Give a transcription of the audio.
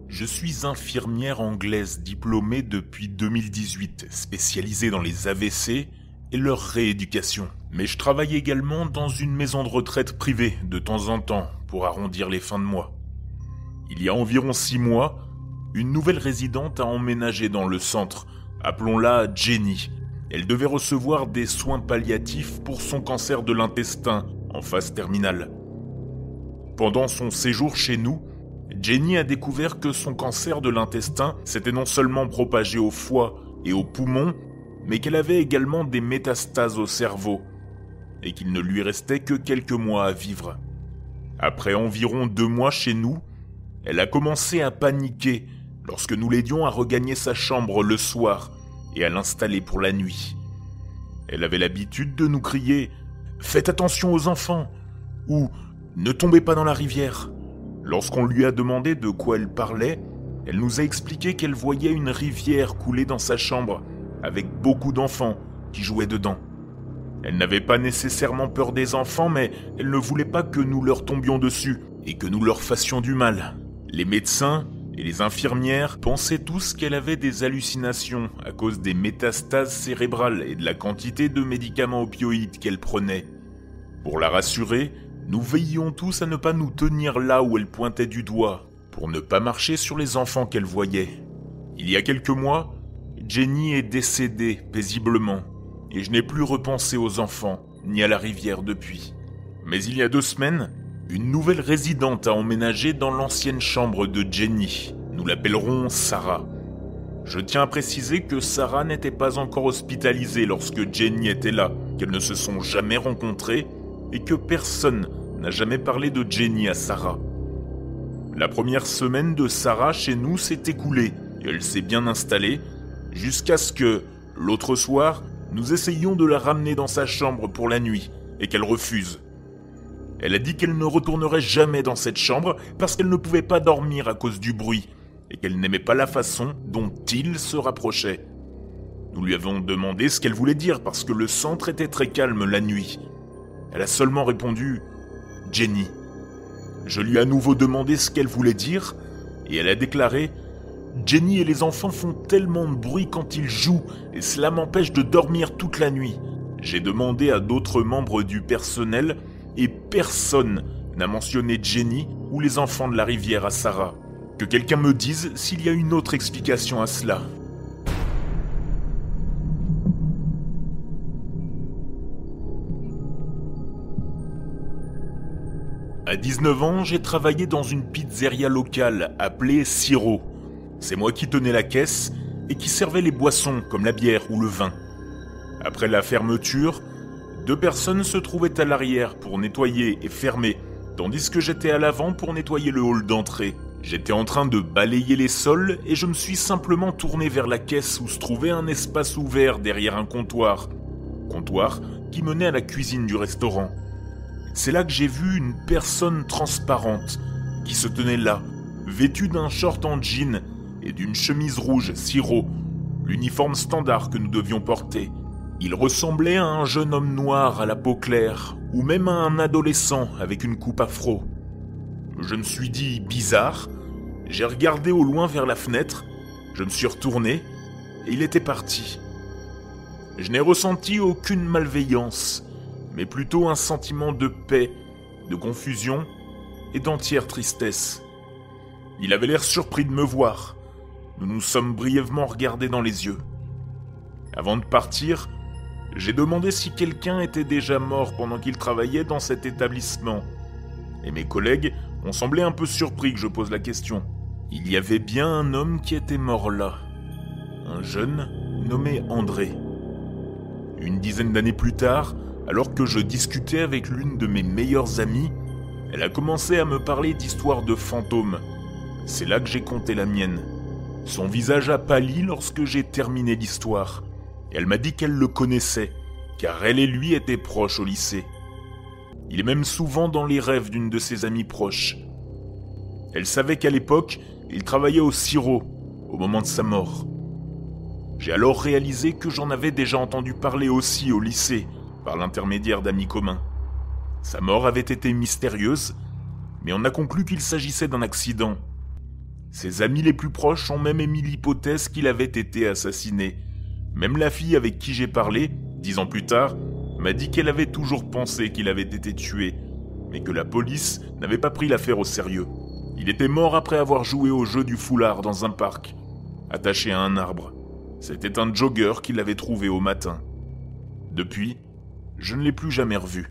Je suis infirmière anglaise diplômée depuis 2018, spécialisée dans les AVC et leur rééducation. Mais je travaille également dans une maison de retraite privée de temps en temps pour arrondir les fins de mois. Il y a environ 6 mois, une nouvelle résidente a emménagé dans le centre, appelons-la Jenny. Elle devait recevoir des soins palliatifs pour son cancer de l'intestin en phase terminale. Pendant son séjour chez nous, Jenny a découvert que son cancer de l'intestin s'était non seulement propagé au foie et aux poumons, mais qu'elle avait également des métastases au cerveau, et qu'il ne lui restait que quelques mois à vivre. Après environ 2 mois chez nous, elle a commencé à paniquer lorsque nous l'aidions à regagner sa chambre le soir et à l'installer pour la nuit. Elle avait l'habitude de nous crier « Faites attention aux enfants !» ou « Ne tombez pas dans la rivière !» Lorsqu'on lui a demandé de quoi elle parlait, elle nous a expliqué qu'elle voyait une rivière couler dans sa chambre avec beaucoup d'enfants qui jouaient dedans. Elle n'avait pas nécessairement peur des enfants, mais elle ne voulait pas que nous leur tombions dessus et que nous leur fassions du mal. Les médecins et les infirmières pensaient tous qu'elle avait des hallucinations à cause des métastases cérébrales et de la quantité de médicaments opioïdes qu'elle prenait. Pour la rassurer, nous veillions tous à ne pas nous tenir là où elle pointait du doigt, pour ne pas marcher sur les enfants qu'elle voyait. Il y a quelques mois, Jenny est décédée paisiblement, et je n'ai plus repensé aux enfants, ni à la rivière depuis. Mais il y a 2 semaines, une nouvelle résidente a emménagé dans l'ancienne chambre de Jenny. Nous l'appellerons Sarah. Je tiens à préciser que Sarah n'était pas encore hospitalisée lorsque Jenny était là, qu'elles ne se sont jamais rencontrées, et que personne n'a jamais parlé de Jenny à Sarah. La première semaine de Sarah chez nous s'est écoulée, et elle s'est bien installée, jusqu'à ce que, l'autre soir, nous essayions de la ramener dans sa chambre pour la nuit, et qu'elle refuse. Elle a dit qu'elle ne retournerait jamais dans cette chambre parce qu'elle ne pouvait pas dormir à cause du bruit, et qu'elle n'aimait pas la façon dont il se rapprochait. Nous lui avons demandé ce qu'elle voulait dire parce que le centre était très calme la nuit. Elle a seulement répondu « Jenny ». Je lui ai à nouveau demandé ce qu'elle voulait dire, et elle a déclaré « Jenny et les enfants font tellement de bruit quand ils jouent, et cela m'empêche de dormir toute la nuit. » J'ai demandé à d'autres membres du personnel, et personne n'a mentionné Jenny ou les enfants de la rivière à Sarah. Que quelqu'un me dise s'il y a une autre explication à cela. À 19 ans, j'ai travaillé dans une pizzeria locale appelée Siro. C'est moi qui tenais la caisse et qui servais les boissons comme la bière ou le vin. Après la fermeture, 2 personnes se trouvaient à l'arrière pour nettoyer et fermer, tandis que j'étais à l'avant pour nettoyer le hall d'entrée. J'étais en train de balayer les sols et je me suis simplement tourné vers la caisse où se trouvait un espace ouvert derrière un comptoir qui menait à la cuisine du restaurant. C'est là que j'ai vu une personne transparente qui se tenait là, vêtue d'un short en jean et d'une chemise rouge Siro, l'uniforme standard que nous devions porter. Il ressemblait à un jeune homme noir à la peau claire, ou même à un adolescent avec une coupe afro. Je me suis dit bizarre, j'ai regardé au loin vers la fenêtre, je me suis retourné et il était parti. Je n'ai ressenti aucune malveillance, mais plutôt un sentiment de paix, de confusion et d'entière tristesse. Il avait l'air surpris de me voir. Nous nous sommes brièvement regardés dans les yeux. Avant de partir, j'ai demandé si quelqu'un était déjà mort pendant qu'il travaillait dans cet établissement. Et mes collègues ont semblé un peu surpris que je pose la question. Il y avait bien un homme qui était mort là. Un jeune nommé André. Une dizaine d'années plus tard, alors que je discutais avec l'une de mes meilleures amies, elle a commencé à me parler d'histoires de fantômes. C'est là que j'ai conté la mienne. Son visage a pâli lorsque j'ai terminé l'histoire. Et elle m'a dit qu'elle le connaissait, car elle et lui étaient proches au lycée. Il est même souvent dans les rêves d'une de ses amies proches. Elle savait qu'à l'époque, il travaillait au Siro, au moment de sa mort. J'ai alors réalisé que j'en avais déjà entendu parler aussi au lycée, par l'intermédiaire d'amis communs. Sa mort avait été mystérieuse, mais on a conclu qu'il s'agissait d'un accident. Ses amis les plus proches ont même émis l'hypothèse qu'il avait été assassiné. Même la fille avec qui j'ai parlé, 10 ans plus tard, m'a dit qu'elle avait toujours pensé qu'il avait été tué, mais que la police n'avait pas pris l'affaire au sérieux. Il était mort après avoir joué au jeu du foulard dans un parc, attaché à un arbre. C'était un jogger qui l'avait trouvé au matin. Depuis, je ne l'ai plus jamais revu.